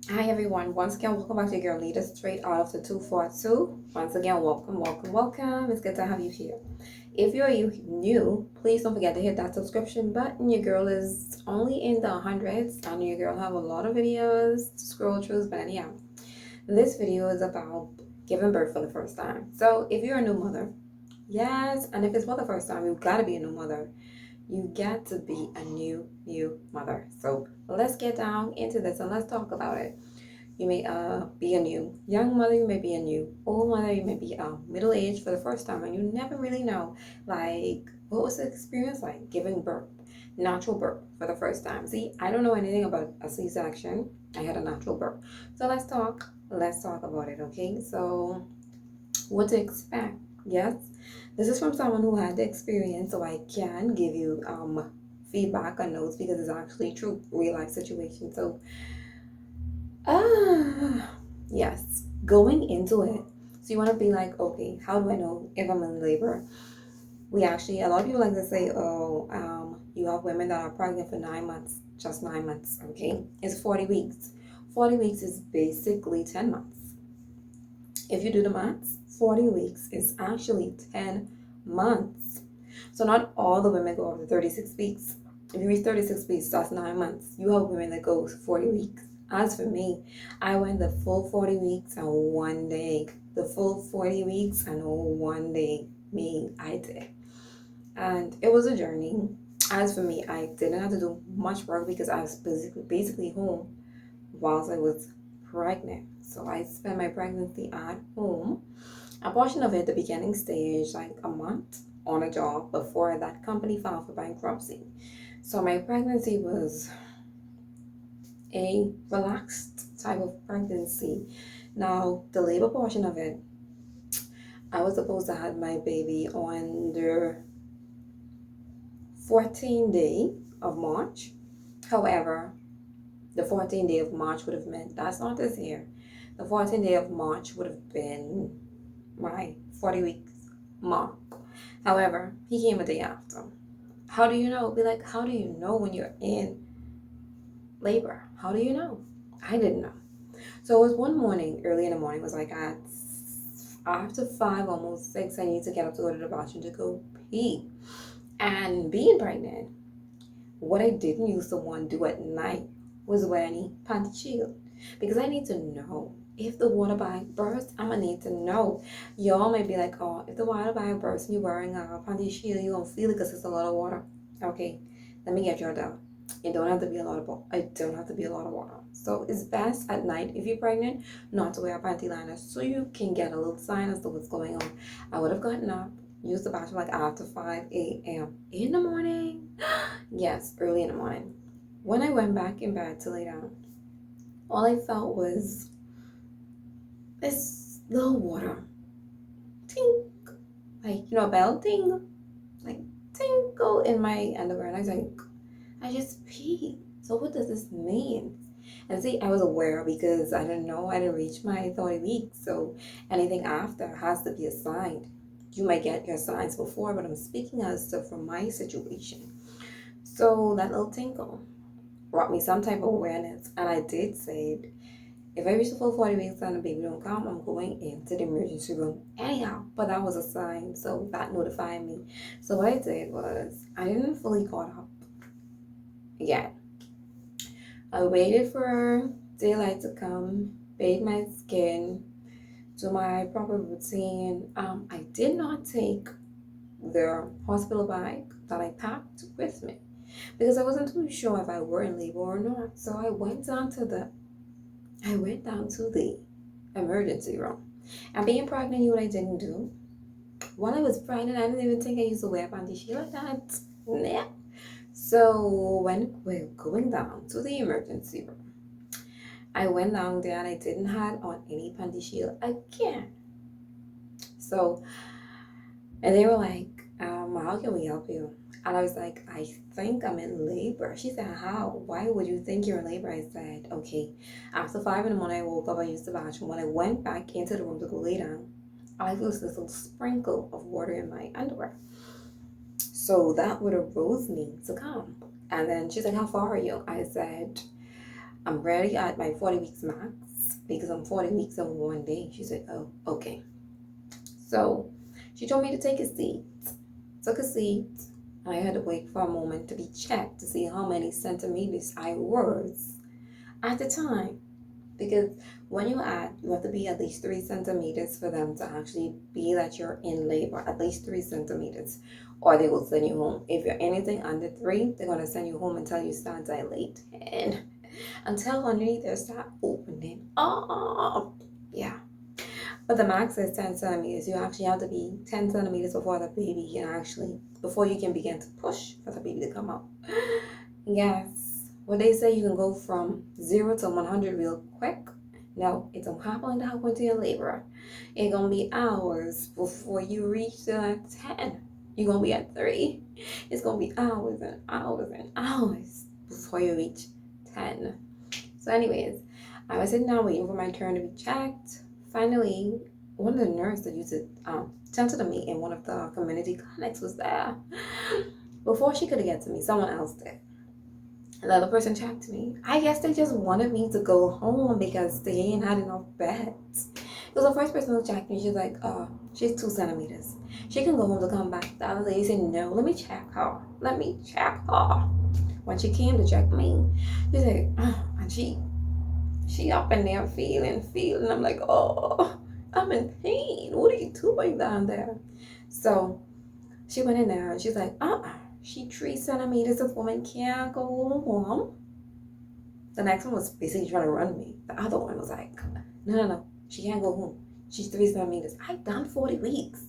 Hi everyone, once again, welcome back to your leader straight out of the 242. Once again, welcome. It's good to have you here. If you're new, please don't forget to hit that subscription button. Your girl is only in the hundreds, and your girl have a lot of videos to scroll through. But anyhow, this video is about giving birth for the first time. So if you're a new mother, yes, and if it's for the first time, you've got to be a new mother. You get to be a new mother. So let's get down into this and let's talk about it. You may be a new young mother, you may be a new old mother, you may be middle aged for the first time, and you never really know, like, what was the experience like giving birth, natural birth for the first time. See, I don't know anything about a C-section. I had a natural birth. So let's talk about it, okay? So what to expect? Yes, this is from someone who had the experience, so I can give you feedback on notes because it's actually true real life situation. So yes, going into it. So you want to be like, okay, how do I know if I'm in labor? We actually, a lot of people like to say, oh, you have women that are pregnant for 9 months, just 9 months, okay? It's 40 weeks. 40 weeks is basically 10 months. If you do the maths, 40 weeks is actually 10 months. So not all the women go up to 36 weeks. If you reach 36 weeks, that's 9 months. You have women that go 40 weeks. As for me, I went the full 40 weeks and 1 day. The full 40 weeks and 1 day. Me, I did. And it was a journey. As for me, I didn't have to do much work because I was basically home whilst I was pregnant. So I spent my pregnancy at home. A portion of it, the beginning stage, like a month on a job before that company filed for bankruptcy. So my pregnancy was a relaxed type of pregnancy. Now, the labor portion of it, I was supposed to have my baby on the 14th day of March. However, the 14th day of March would have meant that's not this year. The 14th day of March would have been my 40 weeks mark. However, he came a day after. How do you know? Be like, how do you know when you're in labor? How do you know? I didn't know. So it was one morning, early in the morning, it was like at after 5, almost 6, I need to get up to go to the bathroom to go pee. And being pregnant, what I didn't used to want to do at night was wear any panty shield because I need to know if the water bag bursts. I'm gonna need to know. Y'all might be like, oh, if the water bag bursts and you're wearing a panty shield, you don't feel it because it's a lot of water. Okay, let me get you down. It don't have to be a lot of water. It don't have to be a lot of water. So it's best at night if you're pregnant not to wear a panty liner so you can get a little sign as to what's going on. I would have gotten up, used the bathroom like after 5 a.m. in the morning. Yes, early in the morning. When I went back in bed to lay down, all I felt was this little water. Tink. Like, a bell ting. Like, tinkle in my underwear. And I was like, I just peed. So what does this mean? And see, I was aware because I didn't know. I didn't reach my 30 weeks. So anything after has to be assigned. You might get your signs before, but I'm speaking as to from my situation. So that little tinkle brought me some type of awareness. And I did say, if I reach the full 40 weeks and the baby don't come, I'm going into the emergency room anyhow. But that was a sign, so that notified me. So what I did was, I didn't fully caught up yet. I waited for daylight to come, bathe my skin, do my proper routine. I did not take the hospital bag that I packed with me because I wasn't too sure if I were in labor or not. So I went down to the emergency room. And being pregnant, you know what I didn't do? While I was pregnant, I didn't even think I used to wear panty shield like that. Nah. So when we're going down to the emergency room, I went down there and I didn't have on any panty shield again. So, and they were like, how can we help you? And I was like, I think I'm in labor. She said, how? Why would you think you're in labor? I said, okay. After 5 in the morning, I woke up, I used the bathroom. When I went back into the room to go lay down, I felt this little sprinkle of water in my underwear. So that would have rose me to come. And then she's like, how far are you? I said, I'm ready at my 40 weeks max because I'm 40 weeks in one day. She said, oh, okay. So she told me to take a seat. Took a seat. And I had to wait for a moment to be checked to see how many centimeters I was at the time. Because when you add, you have to be at least 3 centimeters for them to actually be that you're in labor, at least 3 centimeters, or they will send you home. If you're anything under 3, they're going to send you home until you start dilating, until underneath they start opening up. Yeah. But the max is 10 centimeters. You actually have to be 10 centimeters before the baby can actually, before you can begin to push for the baby to come out. Yes. When they say you can go from 0 to 100 real quick, no, it don't happen to happen to your labor. It's going to be hours before you reach that 10. You're going to be at 3. It's going to be hours and hours and hours before you reach 10. So anyways, I was sitting down waiting for my turn to be checked. Finally, one of the nurses that used to tend to me in one of the community clinics was there. Before she could get to me, someone else did. Another person checked me. I guess they just wanted me to go home because they ain't had enough beds. Because the first person who checked me, she's like, she's 2 centimeters. She can go home to come back. The other lady said, no, let me check her. Let me check her. When she came to check me, she's like, and she up in there feeling. I'm like, oh, I'm in pain. What are you doing down there? So she went in there and she's like, she 3 centimeters. This woman can't go home. The next one was basically trying to run me. The other one was like, no. She can't go home. She's 3 centimeters. I've done 40 weeks.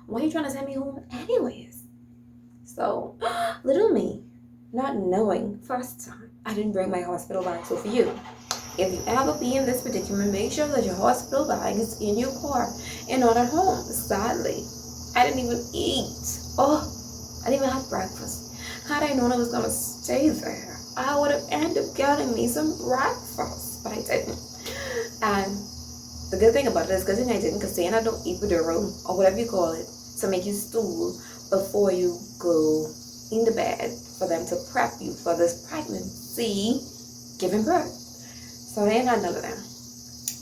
Why are you trying to send me home anyways? So little me, not knowing first time, I didn't bring my hospital bag. So for you, if you ever be in this predicament, make sure that your hospital bag is in your car and not at home. Sadly, I didn't even eat. I didn't even have breakfast. Had I known I was going to stay there, I would have ended up getting me some breakfast, but I didn't. And the good thing about it is, good thing I didn't, because saying I don't epidural, or whatever you call it, to make you stool before you go in the bed for them to prep you for this pregnancy, giving birth. So they ain't had none of them.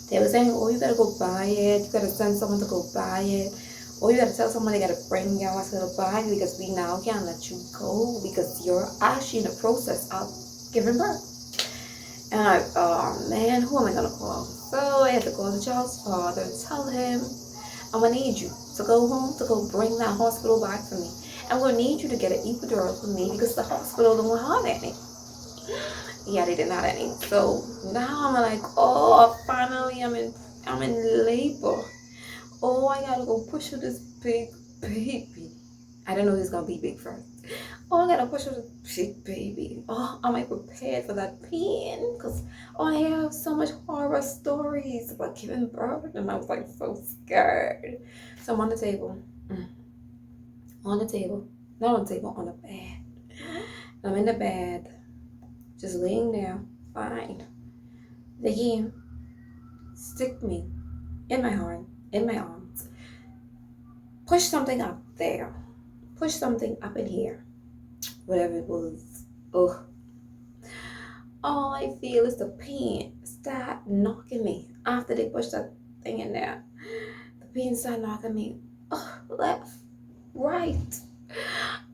They were saying, you gotta go buy it, you gotta send someone to go buy it, or you gotta tell someone they gotta bring your hospital bag because we now can't let you go because you're actually in the process of giving birth. And I'm like, oh man, who am I gonna call? So I had to call the child's father and tell him, I'm gonna need you to go home to go bring that hospital bag for me. I'm gonna need you to get an epidural for me because the hospital don't have any. Yeah, they didn't have any. So now I'm like, finally I'm in labor. I gotta go push with this big baby. I didn't know he was gonna be big first. I gotta push with this big baby. Am I prepared for that pain? Because I have so much horror stories about giving birth, and I was like so scared. So I'm on the table. On the table. Not on the table, on the bed. I'm in the bed. Just laying there, fine. They came, stick me in my arms, push something up there, push something up in here, whatever it was. All I feel is the pain start knocking me after they push that thing in there. The pain start knocking me left, right.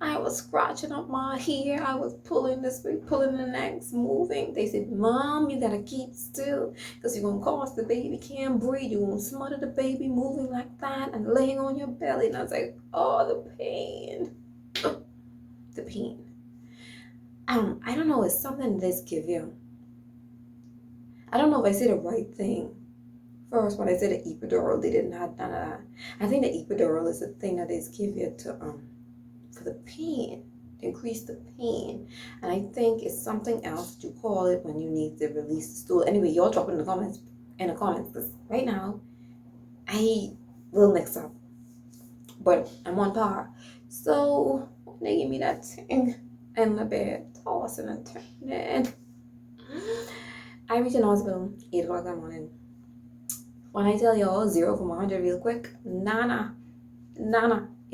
I was scratching up my hair. I was pulling this way, pulling the next, moving. They said, Mom, you gotta keep still because you're gonna cause the baby can't breathe. You're gonna smother the baby moving like that and laying on your belly. And I was like, the pain. The pain. I don't know, it's something this give you. I don't know if I said the right thing. First, when I said the epidural, they didn't have none of that. I think the epidural is the thing that they give you to for the pain, to increase the pain. And I think it's something else that you call it when you need to release the stool. Anyway, y'all drop it in the comments because right now I will mix up, but I'm on par. So they give me that thing in the bed, tossing and turning. I reach an hospital 8 o'clock in the morning. When I tell y'all 0 from 100 real quick, nana, it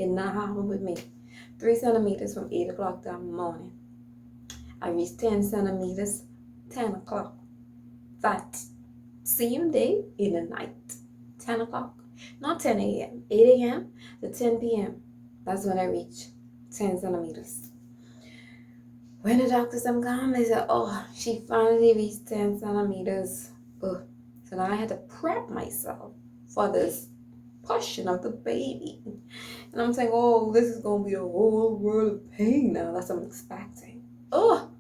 not happen with me. 3 centimeters from 8 o'clock that morning. I reached 10 centimeters, 10 o'clock. That same day in the night, 10 o'clock, not 10 a.m., 8 a.m. to 10 p.m. That's when I reach 10 centimeters. When the doctors come, they said, oh, she finally reached 10 centimeters. Ugh. So now I had to prep myself for this pushing of the baby. And I'm saying, oh, this is going to be a whole world of pain now. That's what I'm expecting. Oh,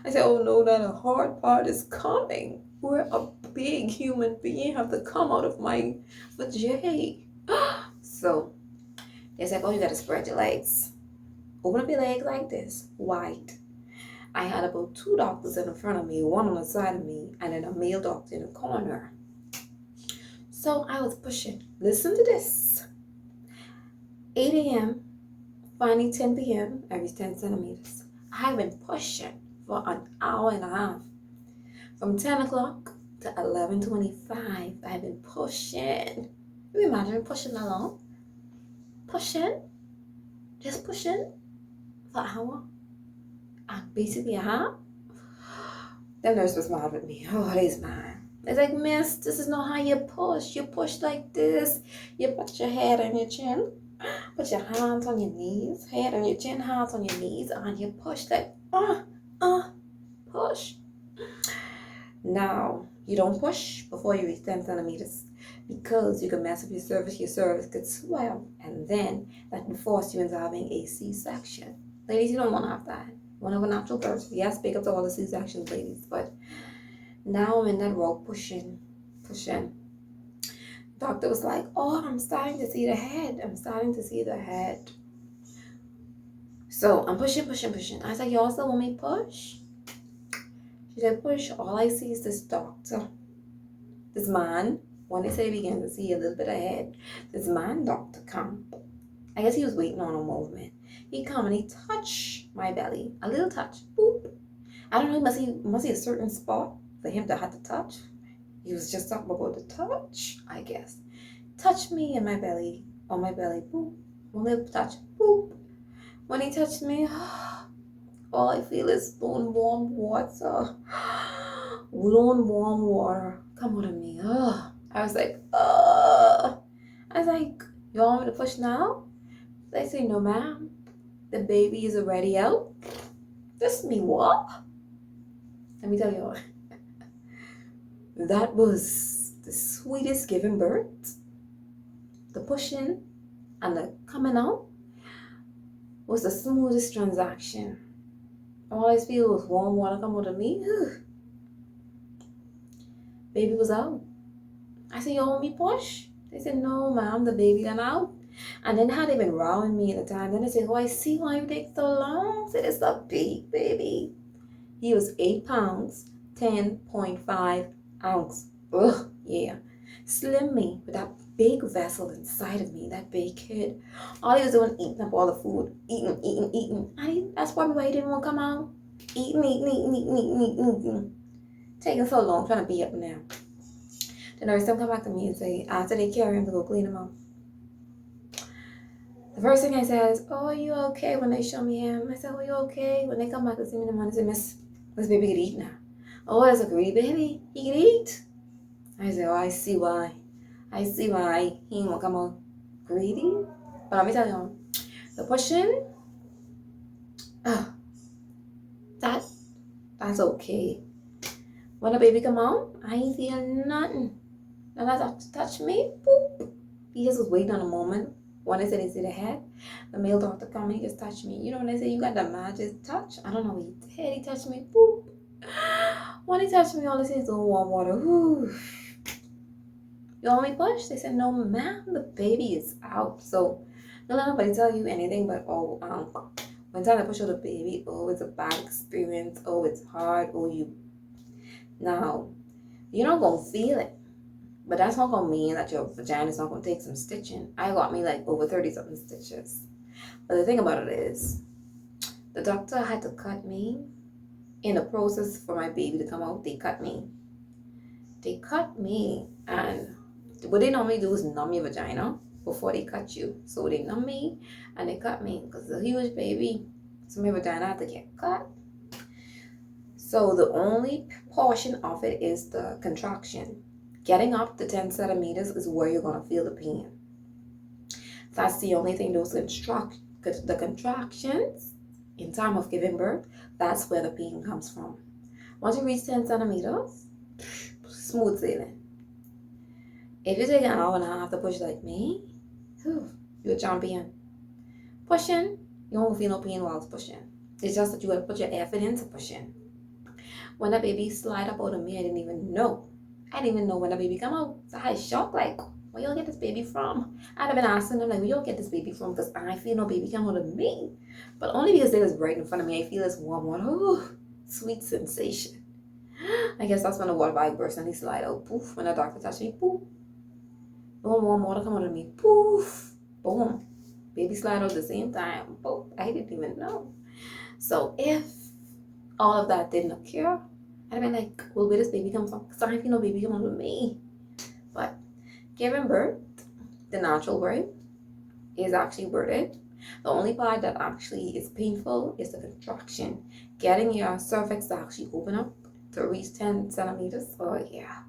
I said, oh no, now the hard part is coming. Where a big human being have to come out of my vajay. So they said, oh, you got to spread your legs. Open up your legs like this, wide. I had about 2 doctors in front of me, one on the side of me, and then a male doctor in the corner. So I was pushing. Listen to this. 8 a.m., finally 10 p.m., every 10 centimeters. I've been pushing for an hour and a half. From 10 o'clock to 11:25, I've been pushing. You imagine pushing that long? Pushing? Just pushing for an hour? And basically a half? The nurse was mad with me. Oh, he's mad. It's like, miss, this is not how you push. You push like this. You put your head on your chin. Put your hands on your knees. Head on your chin, hands on your knees. And you push like, push. Now, you don't push before you reach 10 centimeters because you can mess up your cervix could swell, and then that can force you into having a C-section. Ladies, you don't want to have that. You want to have a natural birth. Yes, big up to all the C-sections, ladies, but now I'm in that rope pushing. Doctor was like, oh, I'm starting to see the head. So I'm pushing. I was like, y'all still want me to push? She said, push. All I see is this doctor. This man, when they say he began to see a little bit ahead, this man, doctor, come. I guess he was waiting on a movement. He come and he touch my belly. A little touch. Boop. I don't know, must he a certain spot for him to have to touch? He was just talking about the touch, I guess. Touch me in my belly, on my belly. Boop. One little touch. Boop. When he touched me, all I feel is warm water. Warm water come out of me. I was like, you want me to push now? They say, no, ma'am. The baby is already out. This me what? Let me tell you all. That was the sweetest giving birth. The pushing and the coming out was the smoothest transaction. All I feel was warm water come out of me. Baby was out. I said, you want me push? They said, no, ma'am, the baby done out. And then how they been rowing me at the time. Then they said, oh, I see why you take so long. I said, it's a big baby. He was 8 pounds, 10.5 ounce. Ugh, yeah. Slim me with that big vessel inside of me, that big kid. All he was doing, eating up all the food. Eating. That's probably why he didn't want to come out. Eating. Taking so long, trying to be up now. The nurse come back to me and say, after they carry him to go clean him up. The first thing I said is, oh, are you okay? When they show me him, I said, oh, you okay? When they come back to see me in the morning, they say, miss, this baby can eat now. Oh, that's a greedy baby. He can eat. I said, oh, I see why. He ain't gonna come out greedy. But let me tell you, the pushing, that's okay. When the baby come out, I ain't feel nothing. Now that doctor touched me, boop. He just was waiting on a moment. When they said they see the head, the male doctor come and he just touched me. You know when they say you got the magic touch? I don't know what he did. He touched me, boop. When he touched me, all he said is warm water. Whew. You want me to push? They said, no, ma'am, the baby is out. So don't let nobody tell you anything but, when time to push out the baby, it's a bad experience. It's hard. Now, you're not going to feel it. But that's not going to mean that your vagina is not going to take some stitching. I got me like over 30-something stitches. But the thing about it is, the doctor had to cut me. In the process for my baby to come out, they cut me. And what they normally do is numb your vagina before they cut you. So they numb me and they cut me because it's a huge baby. So my vagina had to get cut. So the only portion of it is the contraction. Getting up to 10 centimeters is where you're going to feel the pain. That's the only thing, the contractions in time of giving birth, that's where the pain comes from. Once you reach 10 centimeters, smooth sailing. If you take an hour and a half to push like me, you're a champion. Pushing, you won't feel no pain while it's pushing. It's just that you gotta put your effort into pushing. When the baby slide up out of me, I didn't even know. I didn't even know when the baby come out. So I was shocked, like, where y'all get this baby from? I'd have been asking them, like, where y'all get this baby from? Because I feel no baby come out of me. But only because they was right in front of me, I feel this warm water. Ooh, sweet sensation. I guess that's when the water bag burst and he slide out. Poof. When the doctor touched me, poof. Boom, warm water come out of me. Poof. Boom. Baby slide out at the same time. Poof. I didn't even know. So if all of that didn't occur, I'd have been like, well, where does baby come from? Because I feel no baby come out of me. But giving birth, the natural way, is actually birthed. The only part that actually is painful is the contraction. Getting your cervix to actually open up to reach 10 centimeters, oh yeah,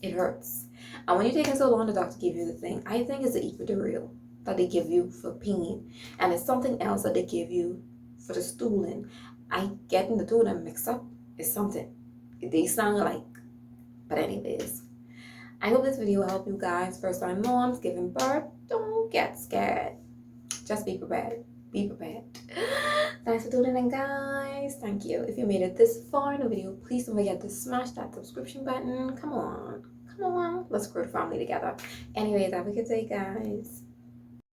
it hurts. And when you're taking so long, the doctor give you the thing, I think it's the epidural that they give you for pain. And it's something else that they give you for the stooling. I getting the two of them mixed up is something. They sound alike. But anyways, I hope this video helped you guys. First time moms giving birth, don't get scared. Just be prepared. Be prepared. Thanks for tuning in, guys. Thank you. If you made it this far in the video, please don't forget to smash that subscription button. Come on. Come on. Let's grow the family together. Anyways, have a good day, guys.